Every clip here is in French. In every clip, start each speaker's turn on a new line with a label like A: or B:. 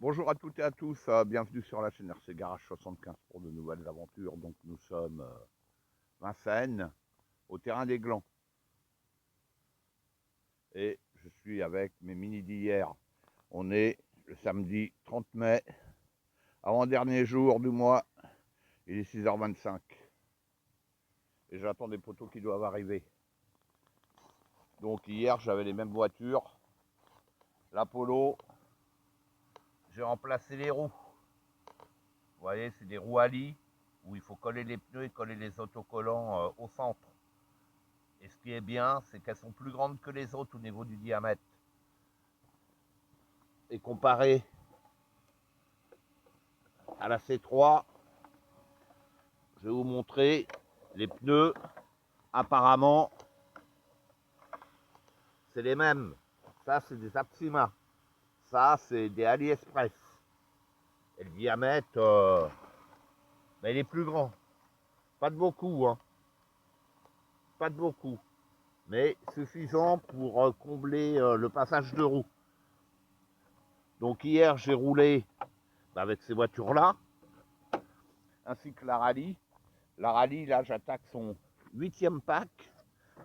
A: Bonjour à toutes et à tous, bienvenue sur la chaîne RC Garage 75 pour de nouvelles aventures. Donc nous sommes Vincennes, au terrain des Glands. Et je suis avec mes mini d'hier. On est le samedi 30 mai, avant-dernier jour du mois, il est 6h25. Et j'attends des poteaux qui doivent arriver. Donc hier j'avais les mêmes voitures. L'Apollo, j'ai remplacé les roues. Vous voyez, c'est des roues Ali où il faut coller les pneus et coller les autocollants au centre. Et ce qui est bien, c'est qu'elles sont plus grandes que les autres au niveau du diamètre. Et comparé à la C3, je vais vous montrer les pneus. Apparemment, c'est les mêmes. Ça, c'est des Apsima. Ça, c'est des AliExpress. Et le diamètre, il est plus grand. Pas de beaucoup, hein. Pas de beaucoup. Mais suffisant pour combler le passage de roue. Donc hier, j'ai roulé avec ces voitures-là, ainsi que la rallye. La rallye, là, j'attaque son 8e pack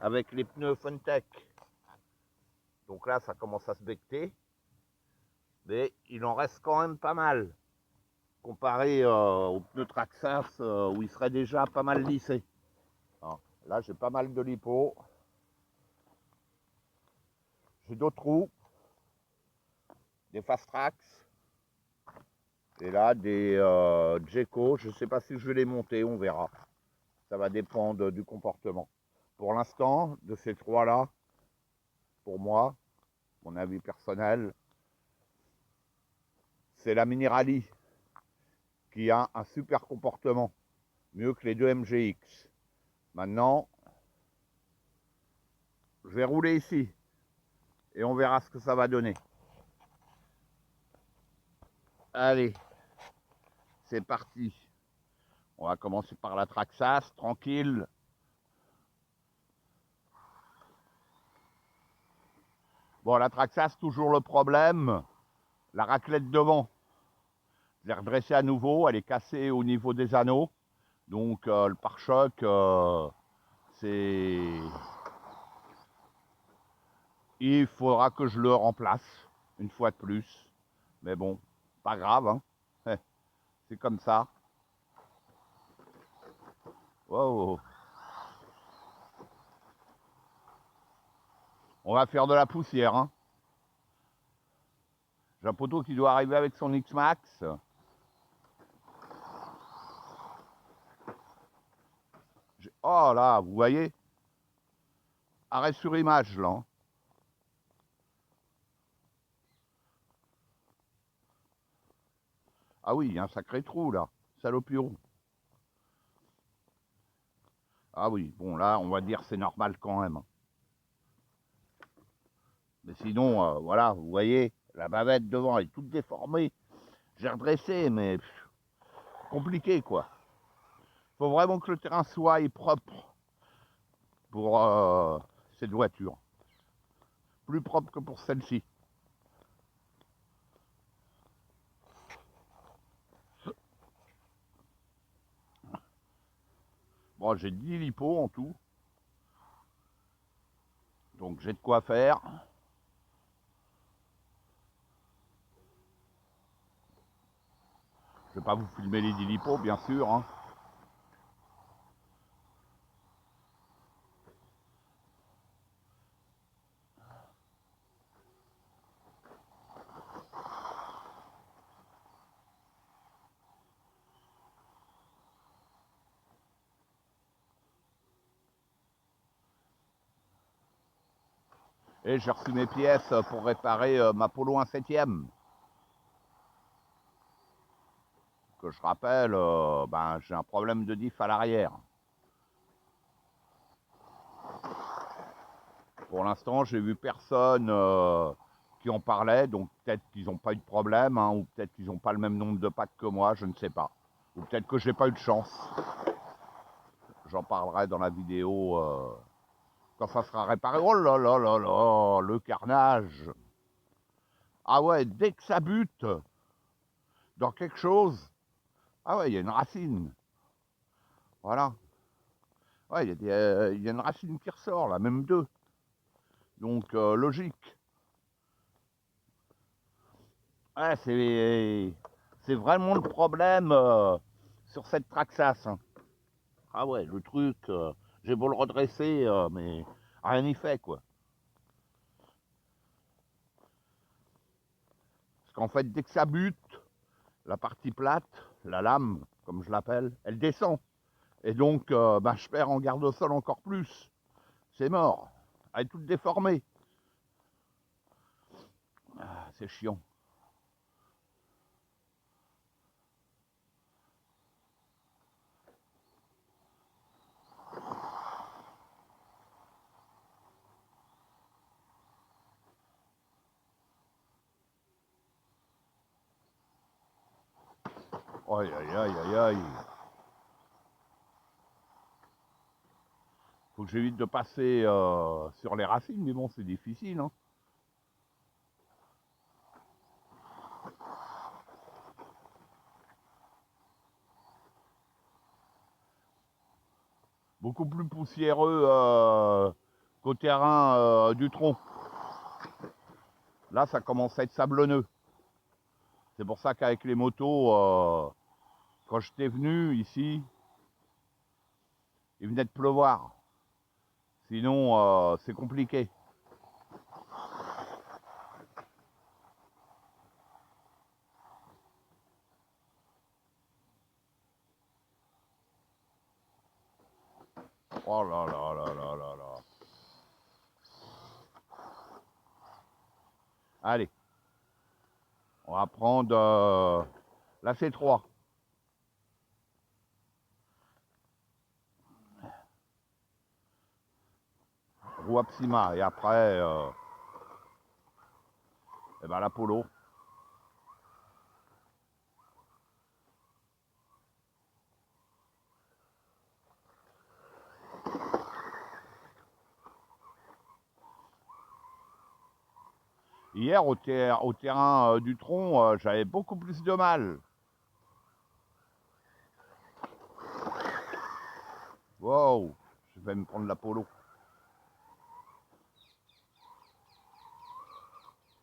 A: avec les pneus Funtech. Donc là, ça commence à se becter. Mais il en reste quand même pas mal. Comparé aux pneus Traxxas où il serait déjà pas mal lissé. Alors, là, j'ai pas mal de lipo. J'ai d'autres roues. Des Fast Tracks. Et là, des Jeco. Je ne sais pas si je vais les monter, on verra. Ça va dépendre du comportement. Pour l'instant, de ces trois-là, pour moi, mon avis personnel, c'est la Mini Rally qui a un super comportement, mieux que les deux MGX. Maintenant, je vais rouler ici et on verra ce que ça va donner. Allez, c'est parti. On va commencer par la Traxxas, tranquille. Bon, la Traxxas, toujours le problème, la raclette devant. Je l'ai redressée à nouveau, elle est cassée au niveau des anneaux. Donc le pare-choc, c'est... Il faudra que je le remplace, une fois de plus. Mais bon, pas grave, hein. C'est comme ça. Wow. On va faire de la poussière, hein. J'ai un poteau qui doit arriver avec son X-Max. Oh là, vous voyez? Arrêt sur image, là. Hein. Ah oui, il y a un sacré trou, là. Salopio. Ah oui, bon, là, on va dire c'est normal quand même. Mais sinon, voilà, vous voyez, la bavette devant est toute déformée. J'ai redressé, mais compliqué, quoi. Faut vraiment que le terrain soit propre pour cette voiture. Plus propre que pour celle-ci. Bon, j'ai 10 lipos en tout. Donc j'ai de quoi faire. Je vais pas vous filmer les 10 lipos, bien sûr. Hein. Et j'ai reçu mes pièces pour réparer ma Polo 1/7. Que je rappelle, ben, j'ai un problème de diff à l'arrière. Pour l'instant, j'ai vu personne qui en parlait, donc peut-être qu'ils n'ont pas eu de problème, hein, ou peut-être qu'ils n'ont pas le même nombre de packs que moi, je ne sais pas. Ou peut-être que j'ai pas eu de chance. J'en parlerai dans la vidéo quand ça sera réparé. Oh là là là là, le carnage. Ah ouais, dès que ça bute, dans quelque chose. Ah ouais, il y a une racine. Voilà. Ouais, il y a une racine qui ressort là, même deux. Donc logique. Ouais, c'est vraiment le problème sur cette Traxas, hein. Ah ouais, le truc, j'ai beau le redresser, mais rien n'y fait, quoi. Parce qu'en fait, dès que ça bute, la partie plate, la lame, comme je l'appelle, elle descend. Et donc, bah, je perds en garde au sol encore plus. C'est mort. Elle est toute déformée. Ah, c'est chiant. Aïe, aïe, aïe, aïe, aïe. Faut que j'évite de passer sur les racines, mais bon, c'est difficile, hein. Beaucoup plus poussiéreux qu'au terrain du tronc. Là, ça commence à être sablonneux. C'est pour ça qu'avec les motos, quand j'étais venu ici, il venait de pleuvoir. Sinon, c'est compliqué. Oh là là là là là là. Allez, on va prendre la C3. Roue Apsima. Et après, eh ben, l'Apollo. Hier, au terrain du tronc, j'avais beaucoup plus de mal. Wow, je vais me prendre l'Apollo.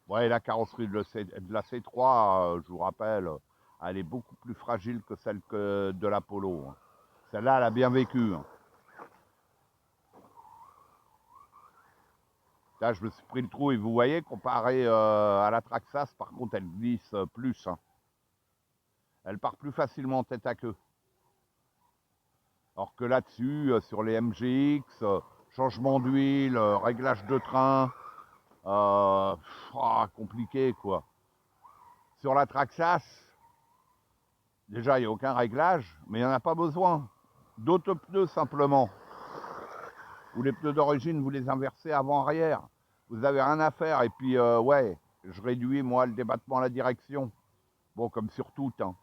A: Ouais, la carrosserie de la C3, je vous rappelle, elle est beaucoup plus fragile que celle de l'Apollo, hein. Celle-là, elle a bien vécu, hein. Là, je me suis pris le trou et vous voyez, comparé à la Traxas, par contre, elle glisse plus, hein. Elle part plus facilement tête à queue. Alors que là-dessus, sur les MGX, changement d'huile, réglage de train, compliqué, quoi. Sur la Traxas, déjà, il n'y a aucun réglage, mais il n'y en a pas besoin. D'autres pneus, simplement. Ou les pneus d'origine, vous les inversez avant-arrière. Vous avez rien à faire. Et puis, ouais, je réduis, moi, le débattement à la direction. Bon, comme sur tout, hein.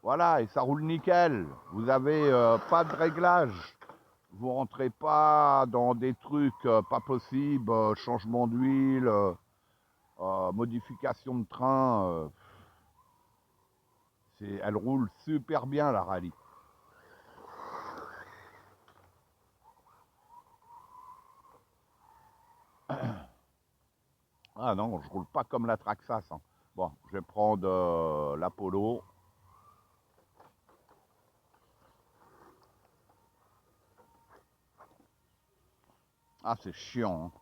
A: Voilà, et ça roule nickel. Vous avez pas de réglage. Vous rentrez pas dans des trucs pas possibles, changement d'huile, modification de train. Elle roule super bien, la rallye. Ah non, je roule pas comme la Traxas, hein. Bon, je vais prendre l'Apollo. Ah, c'est chiant, hein.